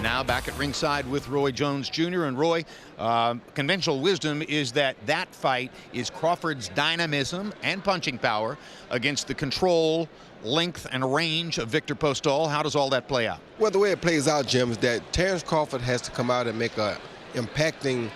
And now back at ringside with Roy Jones Jr. And Roy, conventional wisdom is that fight is Crawford's dynamism and punching power against the control, length, and range of Victor Postol. How does all that play out? Well, the way it plays out, Jim, is that Terrence Crawford has to come out and make a impacting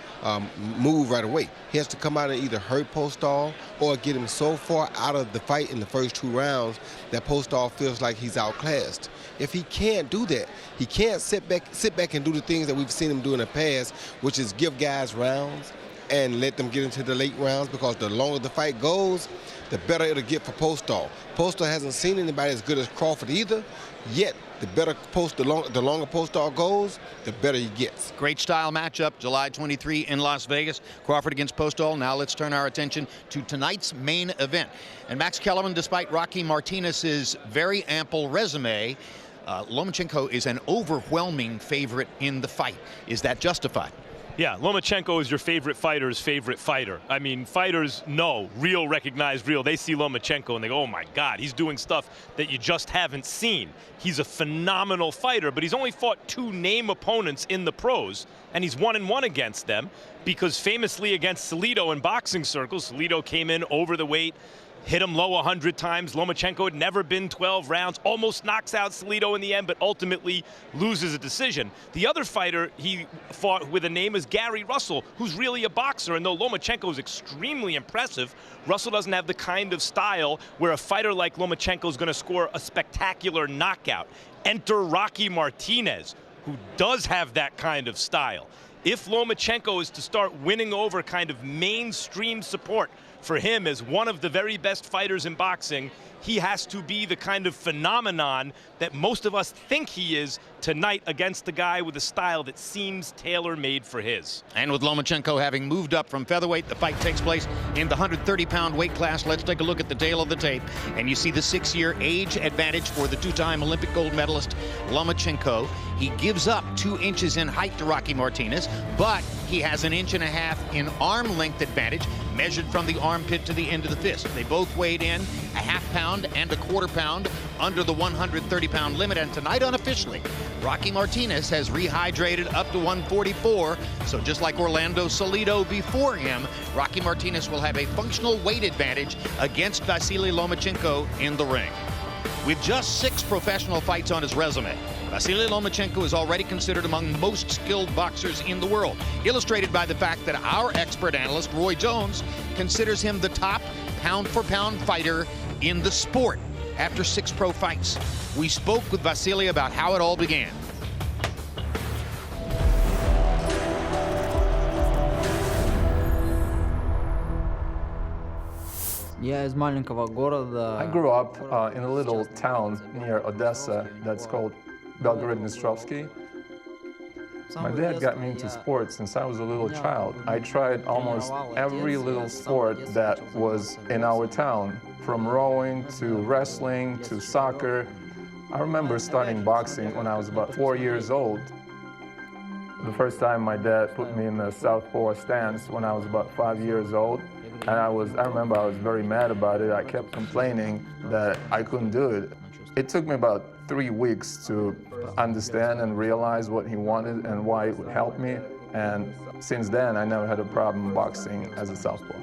move right away. He has to come out and either hurt Postol or get him so far out of the fight in the first 2 rounds that Postol feels like he's outclassed. If he can't do that, he can't sit back and do the things that we've seen him do in the past, which is give guys rounds and let them get into the late rounds, because the longer the fight goes, the better it'll get for Postol. Postol hasn't seen anybody as good as Crawford either, yet the longer Postol goes, the better he gets. Great style matchup, July 23 in Las Vegas. Crawford against Postol. Now let's turn our attention to tonight's main event. And Max Kellerman, despite Rocky Martinez's very ample resume, Lomachenko is an overwhelming favorite in the fight. Is that justified? Yeah, Lomachenko is your favorite fighter's favorite fighter. I mean, fighters know, real, recognize real. They see Lomachenko and they go, oh my God, he's doing stuff that you just haven't seen. He's a phenomenal fighter, but he's only fought 2 name opponents in the pros, and he's 1-1 against them, because famously against Salido in boxing circles, Salido came in over the weight, hit him low 100 times. Lomachenko had never been 12 rounds, almost knocks out Salido in the end, but ultimately loses a decision. The other fighter he fought with a name is Gary Russell, who's really a boxer, and though Lomachenko is extremely impressive, Russell doesn't have the kind of style where a fighter like Lomachenko is going to score a spectacular knockout. Enter Rocky Martinez, who does have that kind of style. If Lomachenko is to start winning over kind of mainstream support for him as one of the very best fighters in boxing, he has to be the kind of phenomenon that most of us think he is tonight against the guy with a style that seems tailor-made for his. And with Lomachenko having moved up from featherweight, the fight takes place in the 130-pound weight class. Let's take a look at the tail of the tape. And you see the 6-year age advantage for the 2-time Olympic gold medalist Lomachenko. He gives up 2 inches in height to Rocky Martinez, but he has 1.5 inches in arm length advantage, measured from the armpit to the end of the fist. They both weighed in 1/2 pound and 1/4 pound under the 130-pound limit, and tonight unofficially, Rocky Martinez has rehydrated up to 144, so just like Orlando Salido before him, Rocky Martinez will have a functional weight advantage against Vasily Lomachenko in the ring. With just 6 professional fights on his resume, Vasily Lomachenko is already considered among the most skilled boxers in the world, illustrated by the fact that our expert analyst, Roy Jones, considers him the top pound-for-pound fighter in the sport after 6 pro fights. We spoke with Vasily about how it all began. I grew up in a little town near Odessa that's called Belgorod-Dnestrovsky. My dad got me into sports since I was a little child. I tried almost every little sport that was in our town, from rowing to wrestling to soccer. I remember starting boxing when I was about 4 years old. The first time my dad put me in the southpaw stance when I was about 5 years old. And I remember I was very mad about it. I kept complaining that I couldn't do it. It took me about 3 weeks to understand and realize what he wanted and why it would help me. And since then, I never had a problem boxing as a southpaw.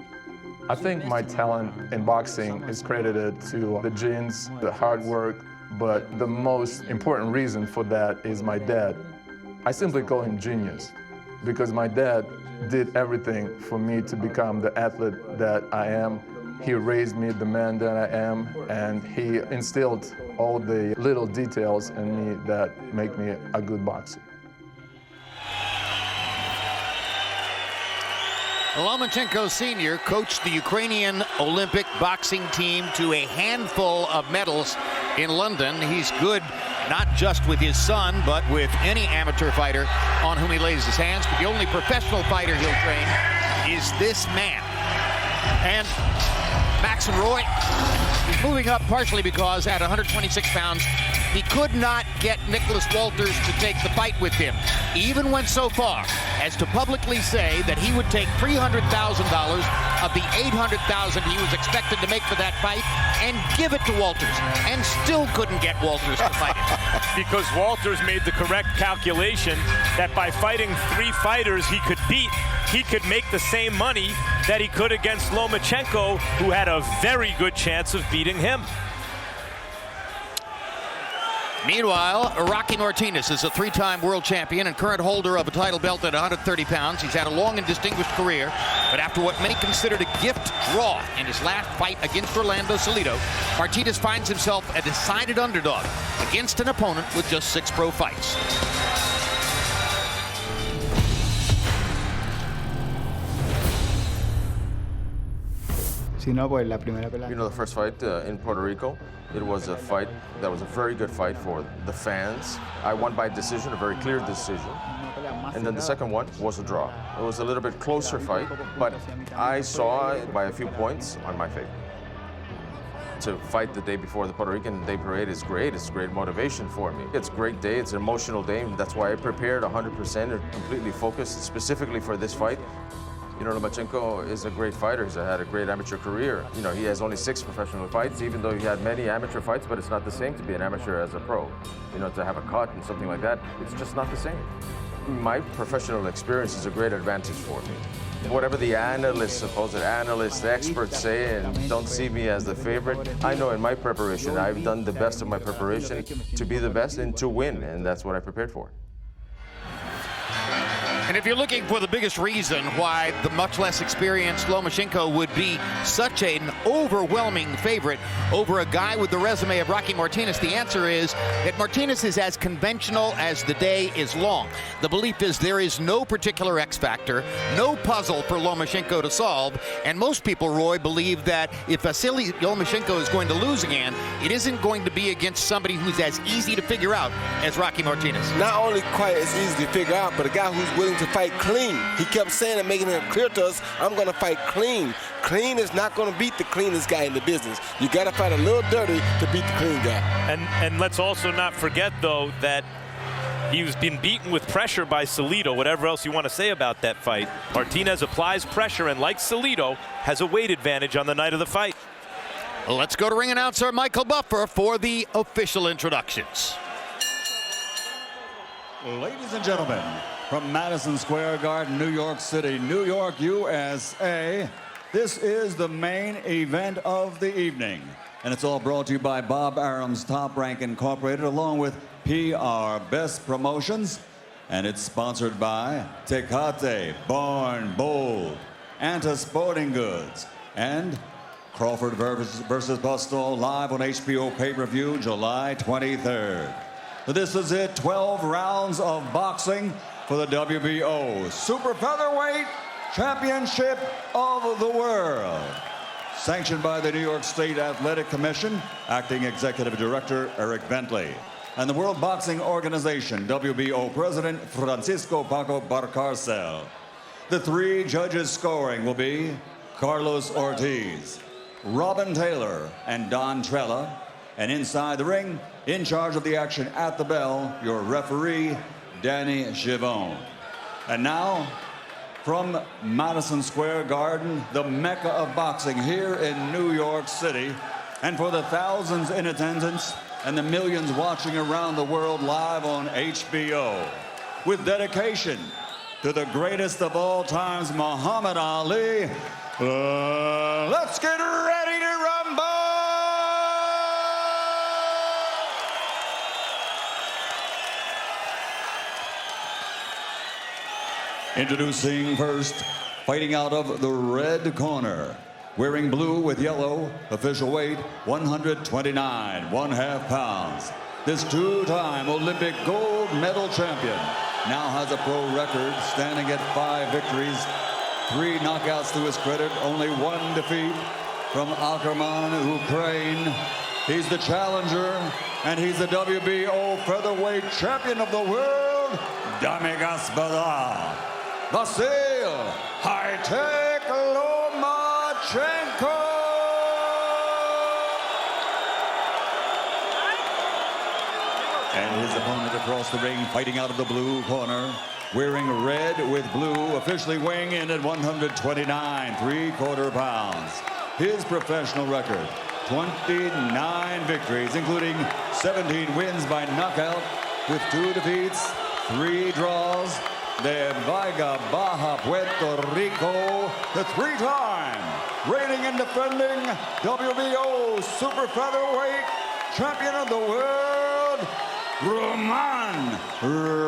I think my talent in boxing is credited to the genes, the hard work, but the most important reason for that is my dad. I simply call him genius, because my dad did everything for me to become the athlete that I am. He raised me the man that I am, and he instilled all the little details in me that make me a good boxer. Lomachenko Sr. coached the Ukrainian Olympic boxing team to a handful of medals in London. He's good not just with his son, but with any amateur fighter on whom he lays his hands. But the only professional fighter he'll train is this man. And Max and Roy, he's moving up partially because at 126 pounds, he could not get Nicholas Walters to take the fight with him. He even went so far as to publicly say that he would take $300,000 of the $800,000 he was expected to make for that fight and give it to Walters, and still couldn't get Walters to fight him. because Walters made the correct calculation that by fighting 3 fighters he could beat, he could make the same money that he could against Lomachenko, who had a very good chance of beating him. Meanwhile, Rocky Martinez is a 3-time world champion and current holder of a title belt at 130 pounds. He's had a long and distinguished career, but after what many considered a gift draw in his last fight against Orlando Salido, Martinez finds himself a decided underdog against an opponent with just 6 pro fights. Si no, pues la primera pelea. You know, the first fight in Puerto Rico, it was a fight that was a very good fight for the fans. I won by decision, a very clear decision. And then the second one was a draw. It was a little bit closer fight, but I saw it by a few points on my favor. To fight the day before the Puerto Rican Day Parade is great. It's great motivation for me. It's a great day. It's an emotional day. And that's why I prepared 100% and completely focused specifically for this fight. You know, Lomachenko is a great fighter. He's had a great amateur career. You know, he has only 6 professional fights, even though he had many amateur fights, but it's not the same to be an amateur as a pro. You know, to have a cut and something like that, it's just not the same. My professional experience is a great advantage for me. Whatever the analysts, supposed analysts, experts say, and don't see me as the favorite, I know in my preparation, I've done the best of my preparation to be the best and to win, and that's what I prepared for. And if you're looking for the biggest reason why the much less experienced Lomachenko would be such an overwhelming favorite over a guy with the resume of Rocky Martinez, the answer is that Martinez is as conventional as the day is long. The belief is there is no particular X factor, no puzzle for Lomachenko to solve, and most people, Roy, believe that if Vasily Lomachenko is going to lose again, it isn't going to be against somebody who's as easy to figure out as Rocky Martinez. Not only quite as easy to figure out, but a guy who's willing to fight clean. He kept saying and making it clear to us, I'm going to fight clean. Clean is not going to beat the cleanest guy in the business. You got to fight a little dirty to beat the clean guy. And let's also not forget, though, that he's been beaten with pressure by Salido. Whatever else you want to say about that fight, Martinez applies pressure and, like Salido, has a weight advantage on the night of the fight. Let's go to ring announcer Michael Buffer for the official introductions. Ladies and gentlemen, from Madison Square Garden, New York City, New York, USA, this is the main event of the evening. And it's all brought to you by Bob Arum's Top Rank Incorporated, along with PR Best Promotions. And it's sponsored by Tecate, Born Bold, Anta Sporting Goods, and Crawford versus Bustle live on HBO pay-per-view July 23rd. This is it, 12 rounds of boxing for the WBO Super Featherweight Championship of the World. Sanctioned by the New York State Athletic Commission, Acting Executive Director Eric Bentley, and the World Boxing Organization, WBO President Francisco Paco Barcarcel. The 3 judges scoring will be Carlos Ortiz, Robin Taylor, and Don Trella. And inside the ring, in charge of the action at the bell, your referee, Danny Givone. And now, from Madison Square Garden, the mecca of boxing here in New York City, and for the thousands in attendance and the millions watching around the world live on HBO, with dedication to the greatest of all times, Muhammad Ali, let's get ready to rumble! Introducing first, fighting out of the red corner, wearing blue with yellow, official weight 129, 1/2 pounds. This 2-time Olympic gold medal champion now has a pro record, standing at 5 victories, 3 knockouts to his credit, only 1 defeat from Akerman, Ukraine. He's the challenger, and he's the WBO featherweight champion of the world, Dame Gospoda, Vasyl High-Tech Lomachenko. And his opponent across the ring, fighting out of the blue corner, wearing red with blue, officially weighing in at 129, 3/4 pounds. His professional record, 29 victories, including 17 wins by knockout, with 2 defeats, 3 draws. De Vega, Baja, Puerto Rico, the 3-time reigning and defending WBO super featherweight champion of the world, Roman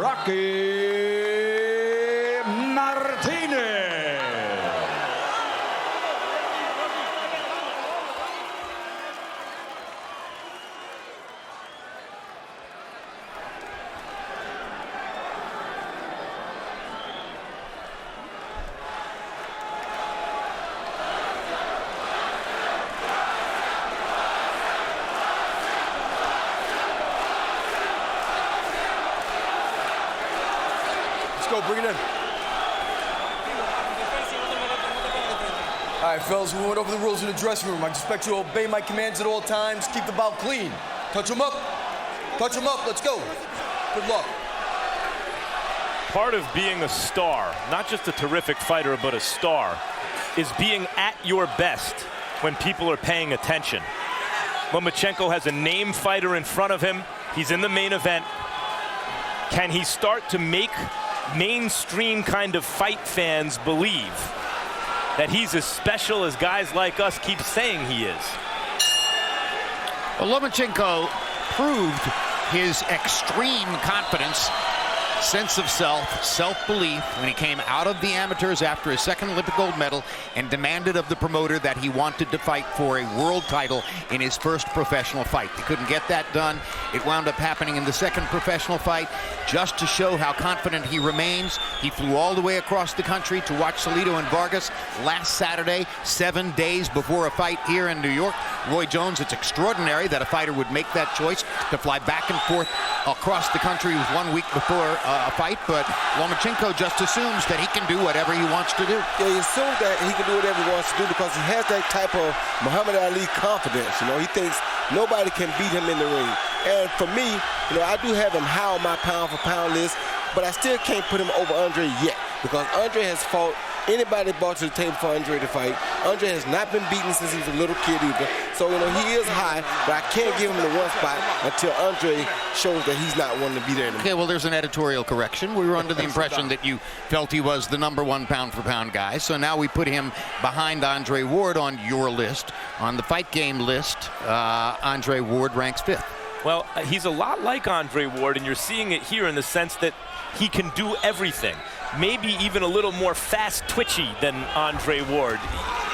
Rocky Martinez. Let's go, bring it in. All right, fellas, we went over the rules in the dressing room. I expect you to obey my commands at all times. Keep the bout clean. Touch him up. Touch him up. Let's go. Good luck. Part of being a star, not just a terrific fighter, but a star, is being at your best when people are paying attention. Lomachenko has a name fighter in front of him. He's in the main event. Can he start to make mainstream kind of fight fans believe that he's as special as guys like us keep saying he is? Well, Lomachenko proved his extreme confidence, sense of self, self-belief when he came out of the amateurs after his second Olympic gold medal and demanded of the promoter that he wanted to fight for a world title in his first professional fight. He couldn't get that done. It wound up happening in the second professional fight. Just to show how confident he remains, he flew all the way across the country to watch Salido and Vargas last Saturday, 7 days before a fight here in New York. Roy Jones, it's extraordinary that a fighter would make that choice to fly back and forth across the country. It was 1 week before a fight, but Lomachenko just assumes that he can do whatever he wants to do. Yeah, he assumes that he can do whatever he wants to do because he has that type of Muhammad Ali confidence. You know, he thinks nobody can beat him in the ring. And for me, you know, I do have him high on my pound-for-pound list, but I still can't put him over Andre yet because Andre has fought anybody brought to the table for Andre to fight. Andre has not been beaten since he was a little kid either. So, you know, he is high, but I can't give him the one spot until Andre shows that he's not one to be there anymore. Okay, well, there's an editorial correction. We were under the impression that you felt he was the #1 pound-for-pound guy. So now we put him behind Andre Ward on your list. On the Fight Game list, Andre Ward ranks 5th. Well, he's a lot like Andre Ward, and you're seeing it here in the sense that he can do everything. Maybe even a little more fast twitchy than Andre Ward,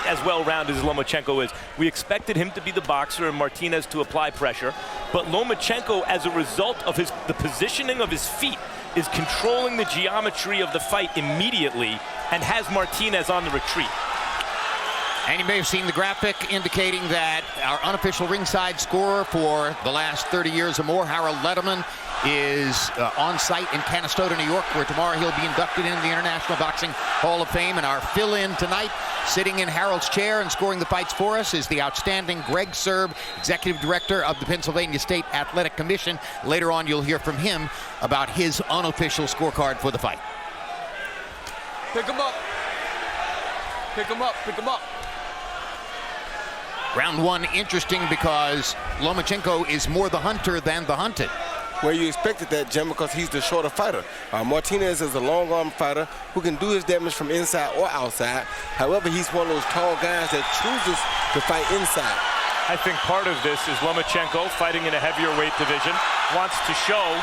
as well-rounded as Lomachenko is. We expected him to be the boxer and Martinez to apply pressure, but Lomachenko, as a result of the positioning of his feet, is controlling the geometry of the fight immediately and has Martinez on the retreat. And you may have seen the graphic indicating that our unofficial ringside scorer for the last 30 years or more, Harold Letterman, is on site in Canastota, New York, where tomorrow he'll be inducted into the International Boxing Hall of Fame. And our fill-in tonight, sitting in Harold's chair and scoring the fights for us, is the outstanding Greg Serb, Executive Director of the Pennsylvania State Athletic Commission. Later on, you'll hear from him about his unofficial scorecard for the fight. Pick him up. Pick him up. Pick him up. Round 1 interesting because Lomachenko is more the hunter than the hunted. Well, you expected that, Jim, because he's the shorter fighter. Martinez is a long-arm fighter who can do his damage from inside or outside. However, he's one of those tall guys that chooses to fight inside. I think part of this is Lomachenko, fighting in a heavier weight division, wants to show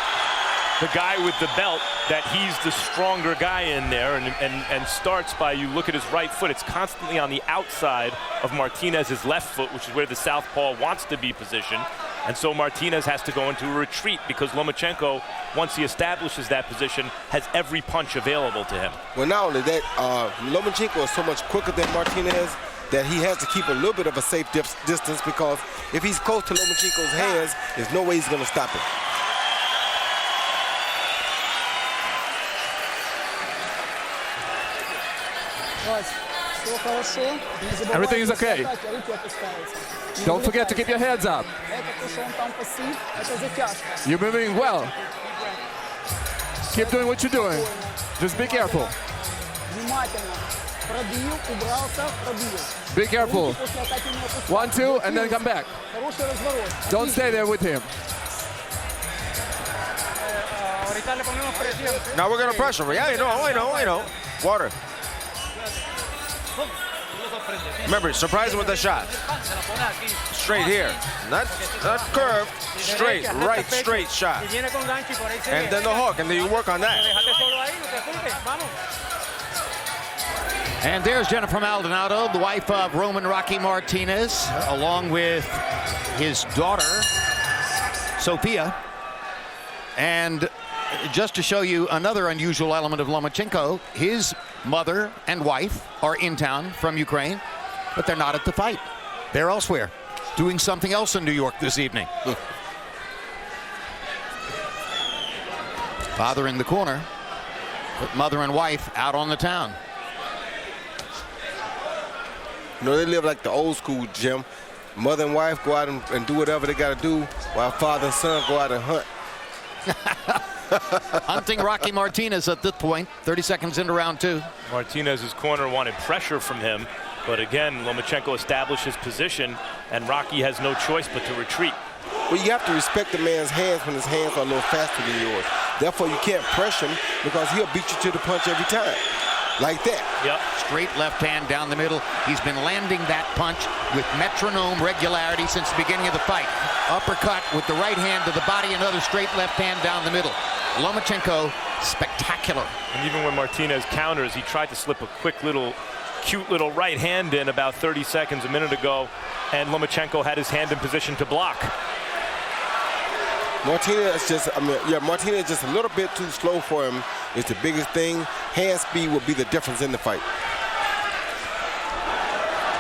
the guy with the belt that he's the stronger guy in there, and starts by, you look at his right foot, it's constantly on the outside of Martinez's left foot, which is where the southpaw wants to be positioned. And so Martinez has to go into a retreat because Lomachenko, once he establishes that position, has every punch available to him. Well, not only that, Lomachenko is so much quicker than Martinez that he has to keep a little bit of a safe distance because if he's close to Lomachenko's hands, there's no way he's going to stop it. Everything is okay. Don't forget to keep your heads up. You're moving well. Keep doing what you're doing. Just be careful. Be careful. 1, 2, and then come back. Don't stay there with him. Now we're going to pressure. Yeah, I know. Water. Remember, surprise him with the shot. Straight here. Not curved. Straight. Right, straight shot. And then the hook, and then you work on that. And there's Jennifer Maldonado, the wife of Roman Rocky Martinez, along with his daughter, Sophia. And just to show you another unusual element of Lomachenko, his mother and wife are in town from Ukraine, but they're not at the fight. They're elsewhere, doing something else in New York this evening. Father in the corner, but mother and wife out on the town. You know, they live like the old school, Jim. Mother and wife go out and do whatever they got to do, while father and son go out and hunt. Hunting Rocky Martinez at this point, 30 seconds into round 2. Martinez's corner wanted pressure from him, but again, Lomachenko established his position, and Rocky has no choice but to retreat. Well, you have to respect the man's hands when his hands are a little faster than yours. Therefore, you can't press him because he'll beat you to the punch every time. Like that. Yep. Straight left hand down the middle. He's been landing that punch with metronome regularity since the beginning of the fight. Uppercut with the right hand to the body, another straight left hand down the middle. Lomachenko, spectacular. And even when Martinez counters, he tried to slip a quick little, cute little right hand in about 30 seconds a minute ago, and Lomachenko had his hand in position to block. Martinez Martinez just a little bit too slow for him. It's the biggest thing. Hand speed will be the difference in the fight.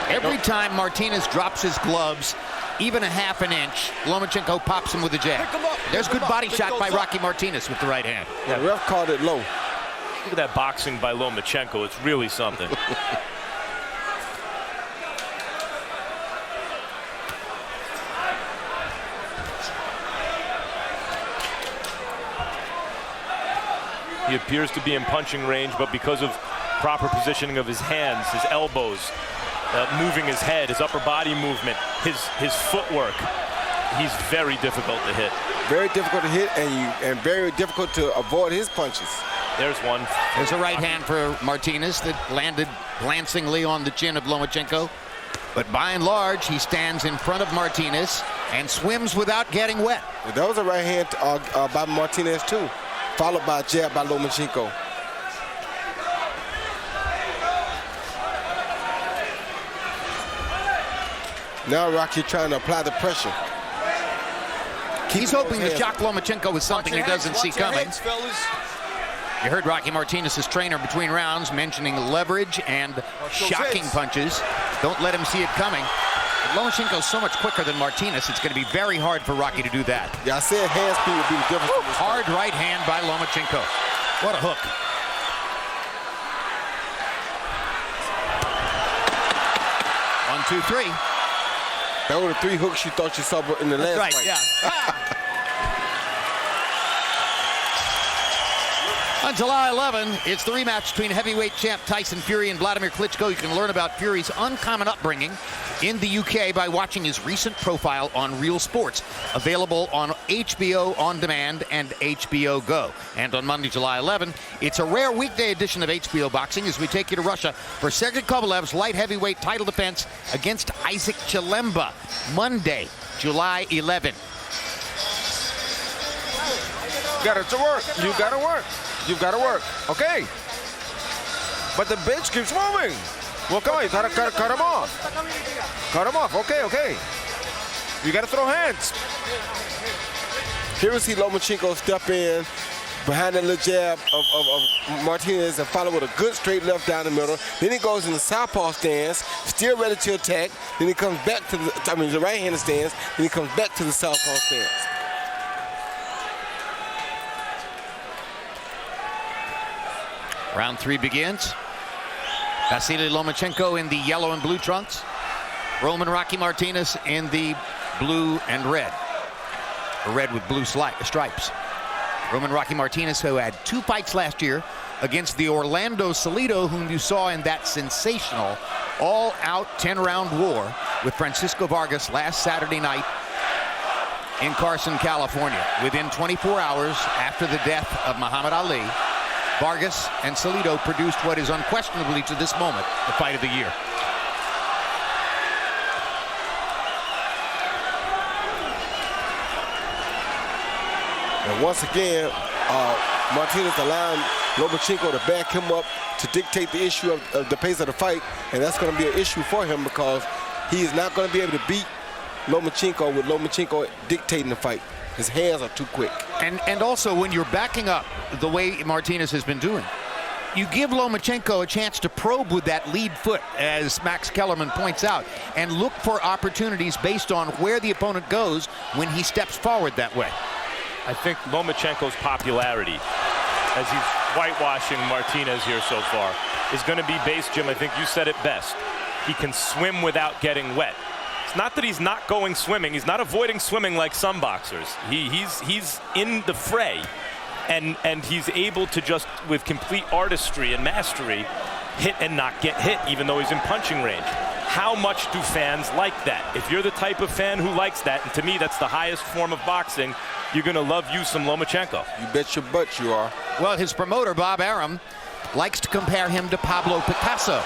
Every time Martinez drops his gloves, even a half an inch, Lomachenko pops him with a jab. There's good body shot by Rocky Martinez with the right hand. Yeah, the ref called it low. Look at that boxing by Lomachenko. It's really something. He appears to be in punching range, but because of proper positioning of his hands, his elbows, moving his head, his upper body movement, his footwork, he's very difficult to hit. Very difficult to hit, and very difficult to avoid his punches. There's one. There's a right hand for Martinez that landed glancingly on the chin of Lomachenko. But by and large, he stands in front of Martinez and swims without getting wet. That was a right hand by Martinez, too, followed by a jab by Lomachenko. Now Rocky trying to apply the pressure. He's hoping to shock Lomachenko with something he doesn't see coming. Heads, fellas. You heard Rocky Martinez's trainer between rounds mentioning leverage and shocking punches. Don't let him see it coming. But Lomachenko's so much quicker than Martinez, it's going to be very hard for Rocky to do that. Yeah, I said hand speed would be the difference. Hard right hand by Lomachenko. What a hook. One, two, three. That were the 3 hooks you thought you saw in the last fight. Yeah. On July 11, it's the rematch between heavyweight champ Tyson Fury and Vladimir Klitschko. You can learn about Fury's uncommon upbringing in the UK by watching his recent profile on Real Sports, available on HBO On Demand and HBO Go. And on Monday, July 11, it's a rare weekday edition of HBO Boxing as we take you to Russia for Sergey Kovalev's light heavyweight title defense against Isaac Chilemba, Monday, July 11. Got it to work. You got to work. You've got to work. Okay. But the bench keeps moving. Well, come on. You got to cut him off. Cut him off. Okay, okay. You got to throw hands. Here we see Lomachenko step in behind that little jab of Martinez and follow with a good straight left down the middle. Then he goes in the southpaw stance, still ready to attack. Then he comes back to the right-handed stance. Then he comes back to the southpaw stance. Round 3 begins. Vasily Lomachenko in the yellow and blue trunks. Roman Rocky Martinez in the blue and red. Or red with blue stripes. Roman Rocky Martinez, who had 2 fights last year against the Orlando Salido, whom you saw in that sensational all-out 10-round war with Francisco Vargas last Saturday night in Carson, California. Within 24 hours after the death of Muhammad Ali, Vargas and Salido produced what is unquestionably, to this moment, the fight of the year. And once again, Martinez allowing Lomachenko to back him up to dictate the issue of the pace of the fight, and that's going to be an issue for him because he is not going to be able to beat Lomachenko with Lomachenko dictating the fight. His hands are too quick. And also, when you're backing up the way Martinez has been doing, you give Lomachenko a chance to probe with that lead foot, as Max Kellerman points out, and look for opportunities based on where the opponent goes when he steps forward that way. I think Lomachenko's popularity, as he's whitewashing Martinez here so far, is going to be based, Jim, I think you said it best. He can swim without getting wet. It's not that he's not going swimming. He's not avoiding swimming like some boxers. He's in the fray, and he's able to just, with complete artistry and mastery, hit and not get hit, even though he's in punching range. How much do fans like that? If you're the type of fan who likes that, and to me that's the highest form of boxing, you're going to love you some Lomachenko. You bet your butt you are. Well, his promoter, Bob Arum, likes to compare him to Pablo Picasso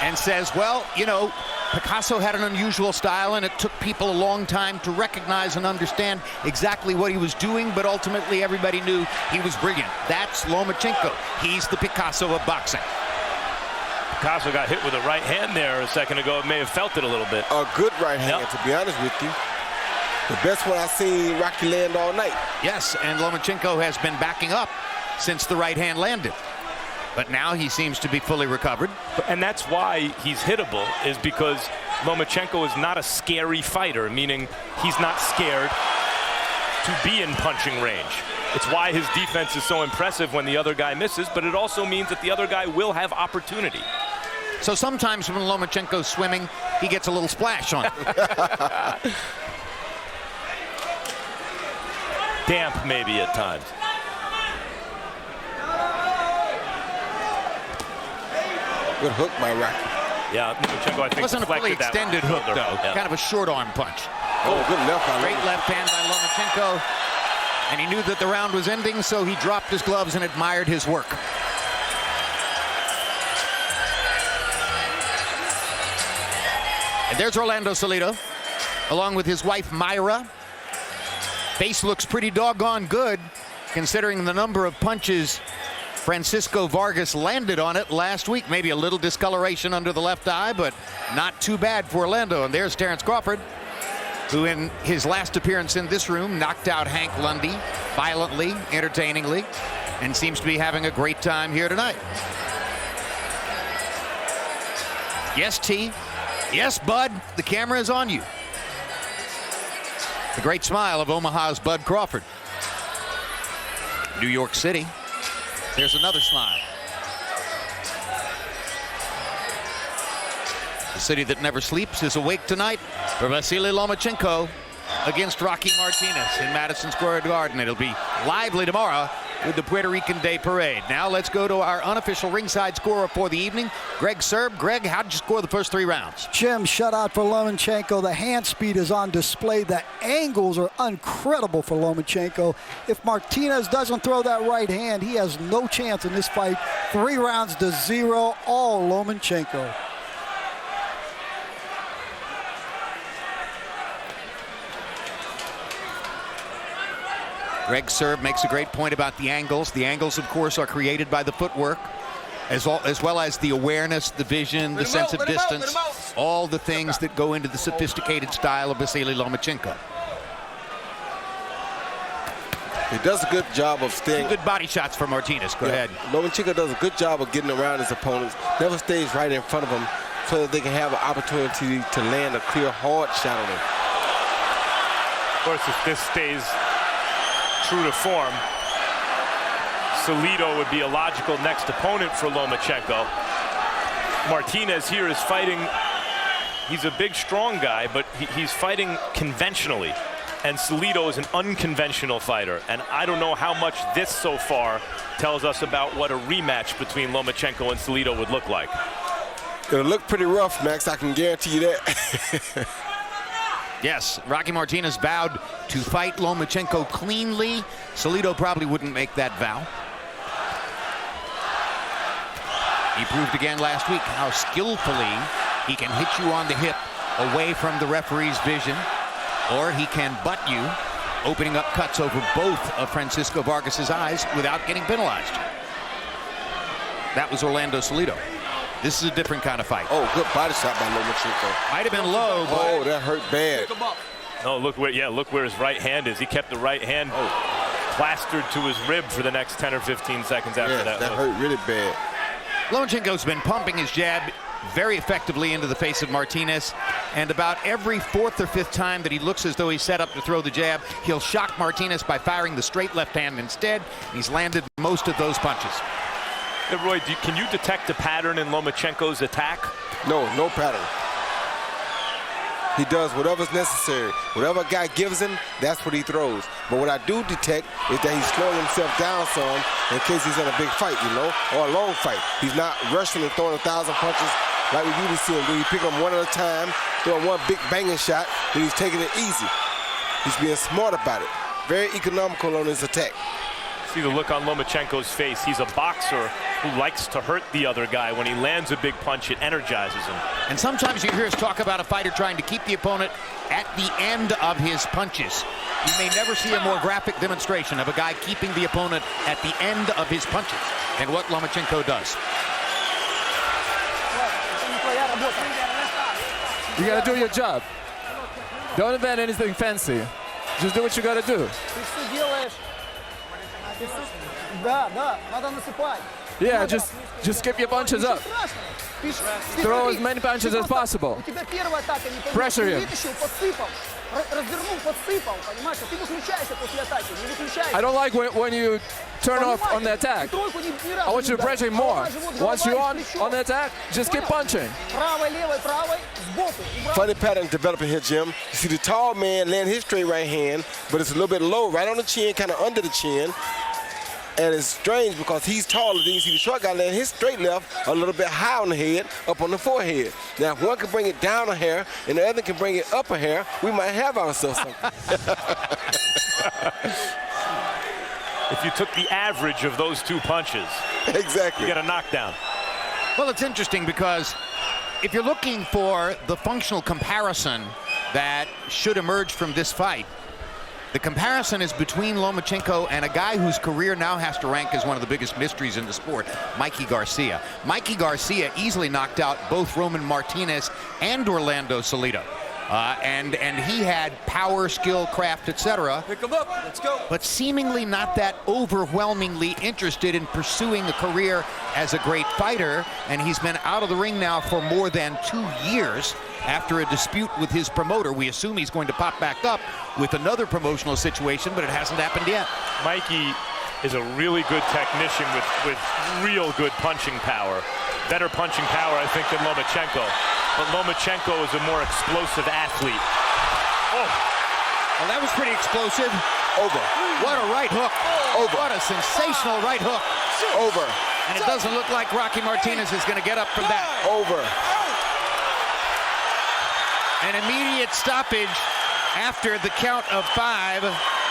and says, well, you know, Picasso had an unusual style, and it took people a long time to recognize and understand exactly what he was doing, but ultimately everybody knew he was brilliant. That's Lomachenko. He's the Picasso of boxing. Picasso got hit with a right hand there a second ago. It may have felt it a little bit. A good right hand, to be honest with you. The best one I've seen Rocky land all night. Yes, and Lomachenko has been backing up since the right hand landed. But now he seems to be fully recovered. And that's why he's hittable, is because Lomachenko is not a scary fighter, meaning he's not scared to be in punching range. It's why his defense is so impressive when the other guy misses, but it also means that the other guy will have opportunity. So sometimes when Lomachenko's swimming, he gets a little splash on it. Damp maybe at times. Good hook by Rocky. Yeah, Lomachenko, I think, wasn't a fully extended hook, though. Yeah. Kind of a short arm punch. Oh, good left by Great left hand by Lomachenko. And he knew that the round was ending, so he dropped his gloves and admired his work. And there's Orlando Salido, along with his wife, Myra. Face looks pretty doggone good, considering the number of punches Francisco Vargas landed on it last week. Maybe a little discoloration under the left eye, but not too bad for Orlando. And there's Terence Crawford, who in his last appearance in this room knocked out Hank Lundy violently, entertainingly, and seems to be having a great time here tonight. Yes, T. Yes, Bud. The camera is on you. The great smile of Omaha's Bud Crawford. New York City. There's another smile. The city that never sleeps is awake tonight for Vasily Lomachenko against Rocky Martinez in Madison Square Garden. It'll be lively tomorrow with the Puerto Rican Day Parade. Now let's go to our unofficial ringside scorer for the evening, Greg Serb. Greg, how did you score the first 3 rounds? Jim, shutout for Lomachenko. The hand speed is on display. The angles are incredible for Lomachenko. If Martinez doesn't throw that right hand, he has no chance in this fight. 3 rounds to 0, all Lomachenko. Greg Serb makes a great point about the angles. The angles, of course, are created by the footwork, as well as the awareness, the vision, the sense of distance, all the things that go into the sophisticated style of Vasily Lomachenko. He does a good job of staying. Good body shots for Martinez. Go ahead. Lomachenko does a good job of getting around his opponents, never stays right in front of them so that they can have an opportunity to land a clear, hard shot on him. Of course, if this stays true to form, Salido would be a logical next opponent for Lomachenko. Martinez here is fighting, he's a big, strong guy, but he's fighting conventionally. And Salido is an unconventional fighter, and I don't know how much this so far tells us about what a rematch between Lomachenko and Salido would look like. It'll look pretty rough, Max, I can guarantee you that. Yes, Rocky Martinez vowed to fight Lomachenko cleanly. Salido probably wouldn't make that vow. He proved again last week how skillfully he can hit you on the hip away from the referee's vision, or he can butt you, opening up cuts over both of Francisco Vargas's eyes without getting penalized. That was Orlando Salido. This is a different kind of fight. Oh, good body shot by Lomachenko. Might have been low, but oh, that hurt bad. No, look where his right hand is. He kept the right hand plastered to his rib for the next 10 or 15 seconds after that. That hurt really bad. Lomachenko's been pumping his jab very effectively into the face of Martinez, and about every fourth or fifth time that he looks as though he's set up to throw the jab, he'll shock Martinez by firing the straight left hand instead. He's landed most of those punches. Hey, Roy, can you detect a pattern in Lomachenko's attack? No pattern. He does whatever's necessary. Whatever a guy gives him, that's what he throws. But what I do detect is that he's slowing himself down some in case he's in a big fight, you know, or a long fight. He's not rushing and throwing 1,000 punches like we usually see him do. He pick them one at a time, throwing one big banging shot, then he's taking it easy. He's being smart about it. Very economical on his attack. See the look on Lomachenko's face. He's a boxer who likes to hurt the other guy. When he lands a big punch, it energizes him. And sometimes you hear us talk about a fighter trying to keep the opponent at the end of his punches. You may never see a more graphic demonstration of a guy keeping the opponent at the end of his punches than what Lomachenko does. You gotta do your job. Don't invent anything fancy. Just do what you gotta do. Yeah, just skip your punches up. Throw as many punches as possible. Pressure him. I don't like when you turn off on the attack. I want you to pressure him more. Once you're on the attack, just keep punching. Funny pattern developing here, Jim. You see the tall man land his straight right hand, but it's a little bit low, right on the chin, kind of under the chin. And it's strange because he's taller. Then you see the short guy land his straight left a little bit high on the head, up on the forehead. Now, if one can bring it down a hair and the other can bring it up a hair, we might have ourselves something. If you took the average of those two punches, exactly, you get a knockdown. Well, it's interesting because if you're looking for the functional comparison that should emerge from this fight, the comparison is between Lomachenko and a guy whose career now has to rank as one of the biggest mysteries in the sport, Mikey Garcia. Mikey Garcia easily knocked out both Roman Martinez and Orlando Salido. And he had power, skill, craft, etc. Pick him up. Let's go. But seemingly not that overwhelmingly interested in pursuing a career as a great fighter. And he's been out of the ring now for more than 2 years after a dispute with his promoter. We assume he's going to pop back up with another promotional situation, but it hasn't happened yet. Mikey is a really good technician with real good punching power. Better punching power, I think, than Lomachenko. But Lomachenko is a more explosive athlete. Oh, well, that was pretty explosive. Over. What a right hook. Over. What a sensational right hook. Over. And it doesn't look like Rocky Martinez is going to get up from that. Over. An immediate stoppage after the count of 5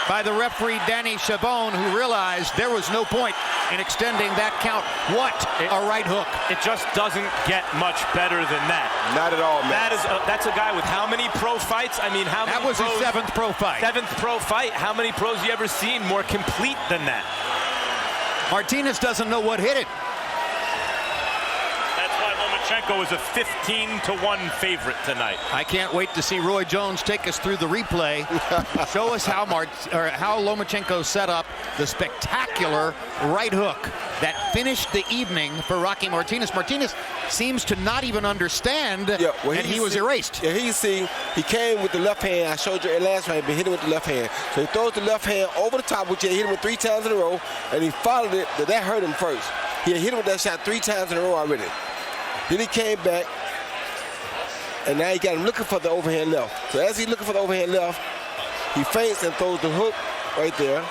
by the referee Danny Chabon, who realized there was no point in extending that count. What a right hook. It just doesn't get much better than that. Not at all, man. That's a guy with how many pro fights? I mean, how many That was his 7th pro fight. 7th pro fight. How many pros you ever seen more complete than that? Martinez doesn't know what hit it. That's why Lomachenko is a 15-1 favorite tonight. I can't wait to see Roy Jones take us through the replay. Show us how Lomachenko set up the spectacular right hook that finished the evening for Rocky Martinez. Martinez seems to not even understand, and he was erased. Yeah, he came with the left hand. I showed you last round, he hit him with the left hand. So he throws the left hand over the top, which he hit him with 3 times in a row, and he followed it. That hurt him first. He had hit him with that shot 3 times in a row already. Then he came back, and now he got him looking for the overhand left. So as he's looking for the overhand left, He feints and throws the hook right there,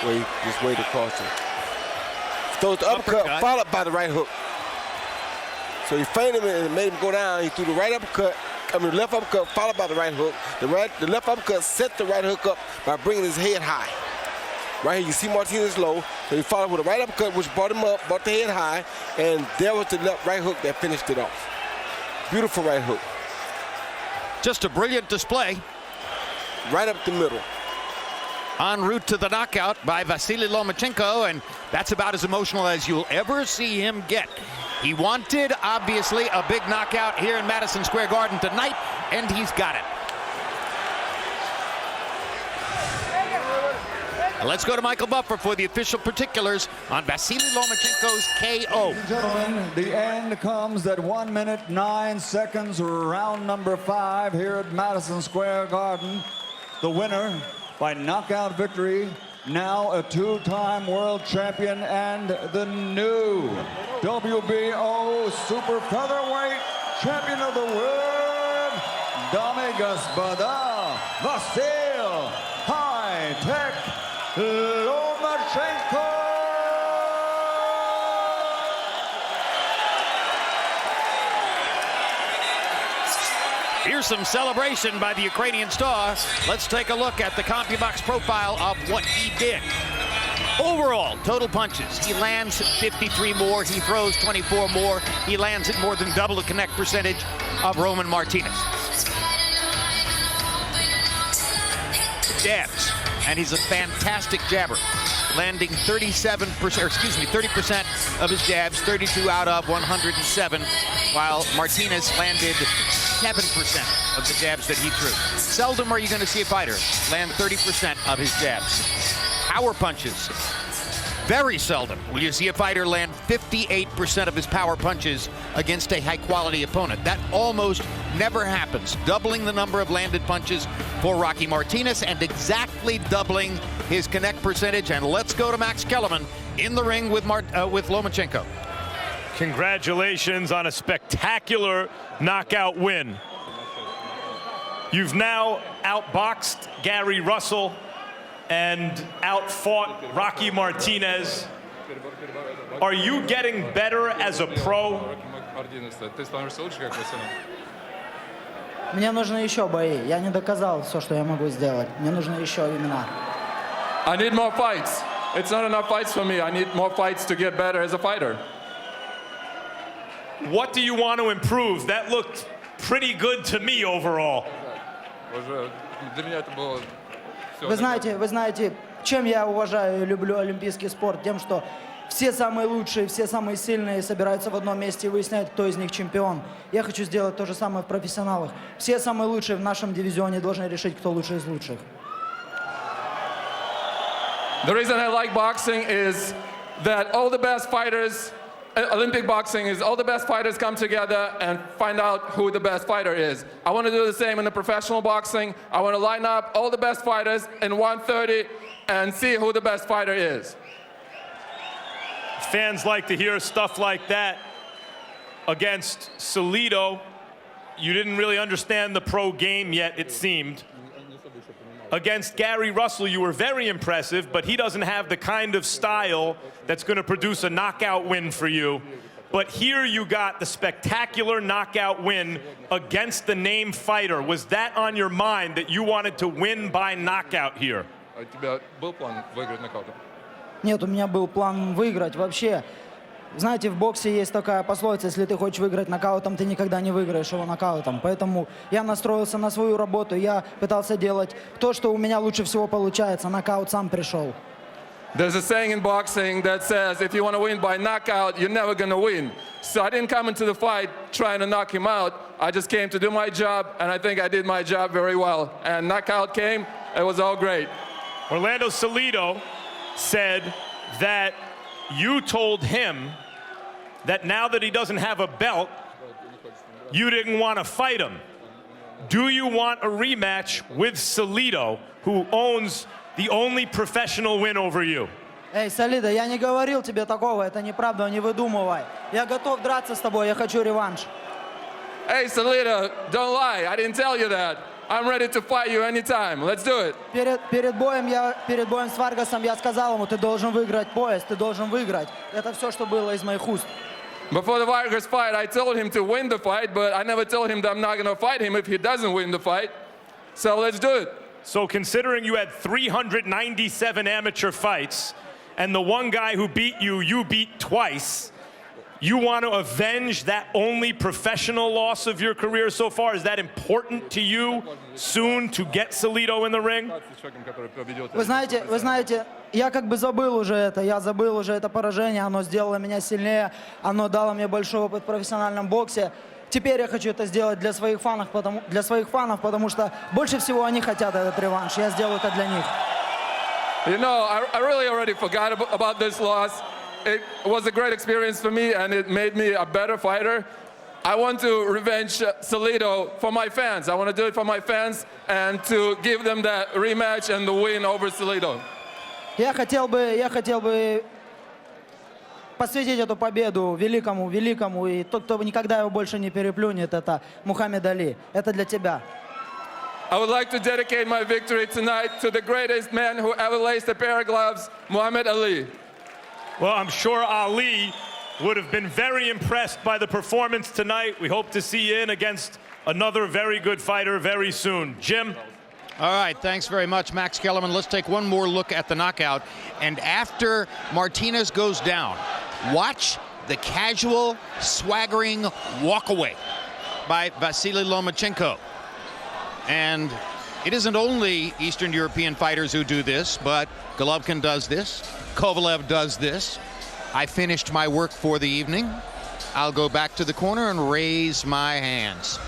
where he just waited across him. Throws the uppercut, followed by the right hook. So he feinted him and made him go down. He threw the right uppercut, left uppercut, followed by the right hook. The left uppercut set the right hook up by bringing his head high. Right here, you see Martinez low, so he followed with a right uppercut, which brought him up, brought the head high, and there was the right hook that finished it off. Beautiful right hook. Just a brilliant display. Right up the middle. En route to the knockout by Vasyl Lomachenko, and that's about as emotional as you'll ever see him get. He wanted, obviously, a big knockout here in Madison Square Garden tonight, and he's got it. Let's go to Michael Buffer for the official particulars on Vasyl Lomachenko's KO. Ladies and gentlemen, the end comes at 1 minute 9 seconds, round number 5 here at Madison Square Garden. The winner by knockout victory, now a two-time world champion and the new WBO super featherweight champion of the world, Dame Gospoda, Vasyl High-Tech Lomachenko. Here's some celebration by the Ukrainian star. Let's take a look at the CompuBox profile of what he did. Overall, total punches, he lands 53 more, he throws 24 more, he lands at more than double the connect percentage of Roman Martinez. Jabs, and he's a fantastic jabber, landing 30% of his jabs, 32 out of 107, while Martinez landed 7% of the jabs that he threw. Seldom are you going to see a fighter land 30% of his jabs. Power punches. Very seldom will you see a fighter land 58% of his power punches against a high-quality opponent. That almost never happens. Doubling the number of landed punches for Rocky Martinez and exactly doubling his connect percentage. And let's go to Max Kellerman in the ring with Lomachenko. Congratulations on a spectacular knockout win. You've now outboxed Gary Russell and outfought Rocky Martinez. Are you getting better as a pro? Мне нужны еще бои. Я не доказал все, что я могу сделать. Мне нужны еще имена. I need more fights. It's not enough fights for me. I need more fights to get better as a fighter. What do you want to improve? That looked pretty good to me overall. Вы знаете, чем я уважаю и люблю олимпийский спорт? Тем, что все самые лучшие, все самые сильные собираются в одном месте и выясняют, кто из них чемпион. Я хочу сделать то же самое в профессионалах. Все самые лучшие в нашем дивизионе должны решить, кто лучший из лучших. The reason I like boxing is that all the best fighters, Olympic boxing is all the best fighters come together and find out who the best fighter is. I want to do the same in the professional boxing. I want to line up all the best fighters in 130 and see who the best fighter is. Fans like to hear stuff like that. Against Salido, you didn't really understand the pro game yet, it seemed. Against Gary Russell, you were very impressive, but he doesn't have the kind of style that's going to produce a knockout win for you. But here you got the spectacular knockout win against the name fighter. Was that on your mind that you wanted to win by knockout here? Нет, у меня был план выиграть вообще. Знаете, в боксе есть такая пословица: если ты хочешь выиграть нокаутом, ты никогда не выиграешь его нокаутом. Поэтому я настроился на свою работу, я пытался делать то, что у меня лучше всего получается. Нокаут сам пришел. There's a saying in boxing that says, if you want to win by knockout, you're never going to win. So I didn't come into the fight trying to knock him out. I just came to do my job, and I think I did my job very well. And knockout came, it was all great. Orlando Salido said that you told him that now that he doesn't have a belt, you didn't want to fight him. Do you want a rematch with Salido, who owns the only professional win over you? Эй, Солидо, я не говорил тебе такого, это неправда, не выдумывай. Я готов драться с тобой, я хочу реванш. Hey, Salido, don't lie. I didn't tell you that. I'm ready to fight you anytime. Let's do it. Перед боем с Варгасом я сказал ему, ты должен выиграть пояс, ты должен выиграть. Это все, что было из моих уст. Before the Vargas fight, I told him to win the fight, but I never told him that I'm not going to fight him if he doesn't win the fight. So let's do it. So considering you had 397 amateur fights, and the one guy who beat you, you beat twice, you want to avenge that only professional loss of your career so far? Is that important to you soon to get Salido in the ring? Вы знаете, я как бы забыл уже это поражение, оно сделало меня сильнее, оно дало мне большой опыт в профессиональном боксе. Теперь я хочу это сделать для своих фанов, потому что больше всего они хотят этот реванш. Я сделаю это для них. You know, I really already forgot about this loss. It was a great experience for me, and it made me a better fighter. I want to revenge Salido for my fans. I want to do it for my fans and to give them that rematch and the win over Salido. Я хотел бы посвятить эту победу великому, и тот, кто никогда его больше не переплюнет, это Мухаммед Али. Это для тебя. I would like to dedicate my victory tonight to the greatest man who ever laced a pair of gloves, Muhammad Ali. Well, I'm sure Ali would have been very impressed by the performance tonight. We hope to see you in against another very good fighter very soon. Jim? All right, thanks very much, Max Kellerman. Let's take one more look at the knockout. And after Martinez goes down, watch the casual, swaggering walkaway by Vasyl Lomachenko. And it isn't only Eastern European fighters who do this, but Golovkin does this, Kovalev does this. I finished my work for the evening. I'll go back to the corner and raise my hands.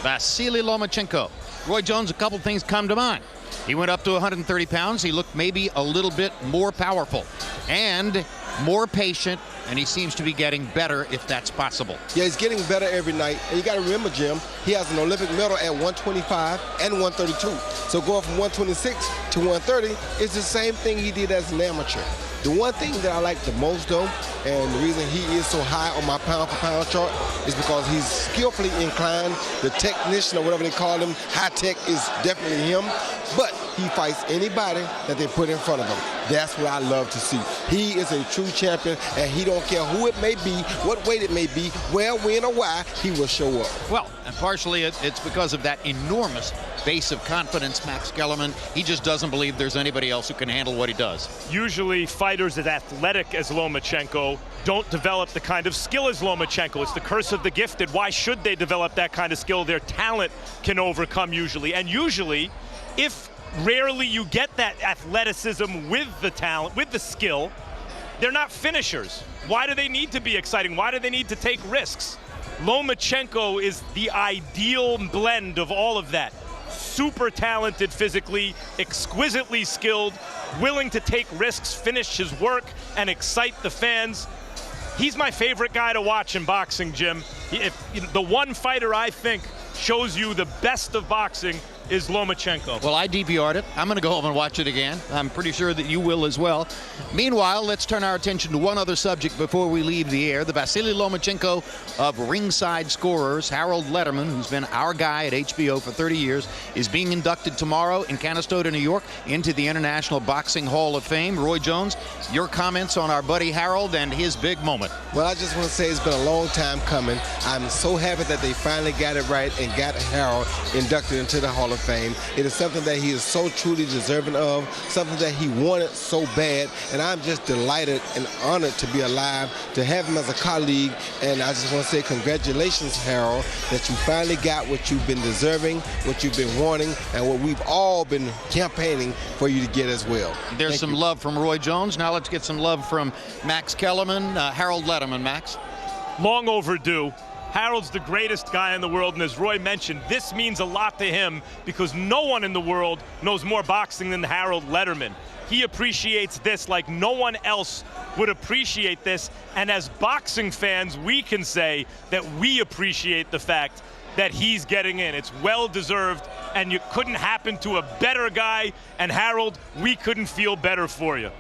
Vasyl Lomachenko. Roy Jones, a couple things come to mind. He went up to 130 pounds. He looked maybe a little bit more powerful and more patient, and he seems to be getting better if that's possible. Yeah, he's getting better every night. And you got to remember, Jim, he has an Olympic medal at 125 and 132. So going from 126 to 130 is the same thing he did as an amateur. The one thing that I like the most, though, and the reason he is so high on my pound-for-pound chart is because he's skillfully inclined. The technician, or whatever they call him, high tech, is definitely him. But he fights anybody that they put in front of him. That's what I love to see. He is a true champion, and he don't care who it may be, what weight it may be, where, when, or why, he will show up. Well, and partially it's because of that enormous base of confidence, Max Kellerman. He just doesn't believe there's anybody else who can handle what he does. Usually fighters as athletic as Lomachenko don't develop the kind of skill as Lomachenko. It's the curse of the gifted. Why should they develop that kind of skill? Their talent can overcome usually. And usually, if rarely you get that athleticism with the talent, with the skill, they're not finishers. Why do they need to be exciting? Why do they need to take risks? Lomachenko is the ideal blend of all of that. Super talented physically, exquisitely skilled, willing to take risks, finish his work, and excite the fans. He's my favorite guy to watch in boxing, Jim. The one fighter I think shows you the best of boxing is Lomachenko. Well, I DVR'd it. I'm going to go home and watch it again. I'm pretty sure that you will as well. Meanwhile, let's turn our attention to one other subject before we leave the air. The Vasyl Lomachenko of ringside scorers, Harold Letterman, who's been our guy at HBO for 30 years, is being inducted tomorrow in Canastota, New York, into the International Boxing Hall of Fame. Roy Jones, your comments on our buddy Harold and his big moment. Well, I just want to say it's been a long time coming. I'm so happy that they finally got it right and got Harold inducted into the Hall of Fame. It is something that he is so truly deserving of, something that he wanted so bad, and I'm just delighted and honored to be alive, to have him as a colleague, and I just want to say congratulations, Harold, that you finally got what you've been deserving, what you've been wanting, and what we've all been campaigning for you to get as well. There's some love from Roy Jones. Now let's get some love from Max Kellerman, Harold Letterman. Max? Long overdue. Harold's the greatest guy in the world, and as Roy mentioned, this means a lot to him because no one in the world knows more boxing than Harold Letterman. He appreciates this like no one else would appreciate this, and as boxing fans, we can say that we appreciate the fact that he's getting in. It's well-deserved, and you couldn't happen to a better guy, and Harold, we couldn't feel better for you.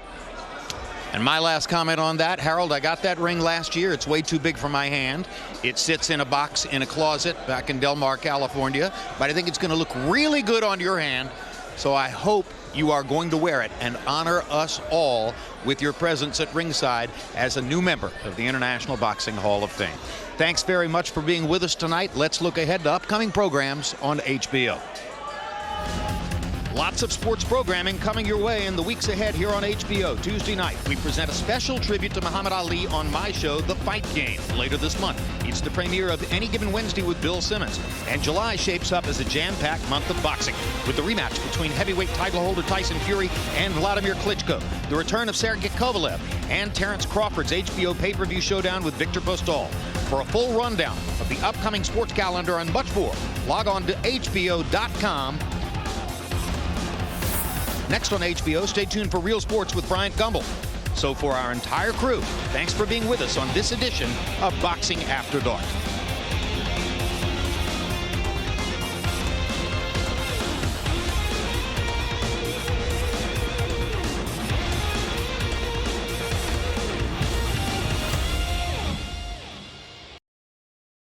And my last comment on that, Harold, I got that ring last year. It's way too big for my hand. It sits in a box in a closet back in Del Mar, California. But I think it's going to look really good on your hand. So I hope you are going to wear it and honor us all with your presence at ringside as a new member of the International Boxing Hall of Fame. Thanks very much for being with us tonight. Let's look ahead to upcoming programs on HBO. Lots of sports programming coming your way in the weeks ahead here on HBO. Tuesday night, we present a special tribute to Muhammad Ali on my show, The Fight Game. Later this month, it's the premiere of Any Given Wednesday with Bill Simmons. And July shapes up as a jam-packed month of boxing with the rematch between heavyweight title holder Tyson Fury and Vladimir Klitschko, the return of Sergey Kovalev, and Terrence Crawford's HBO pay-per-view showdown with Victor Postol. For a full rundown of the upcoming sports calendar and much more, log on to HBO.com. Next on HBO, stay tuned for Real Sports with Bryant Gumbel. So for our entire crew, thanks for being with us on this edition of Boxing After Dark.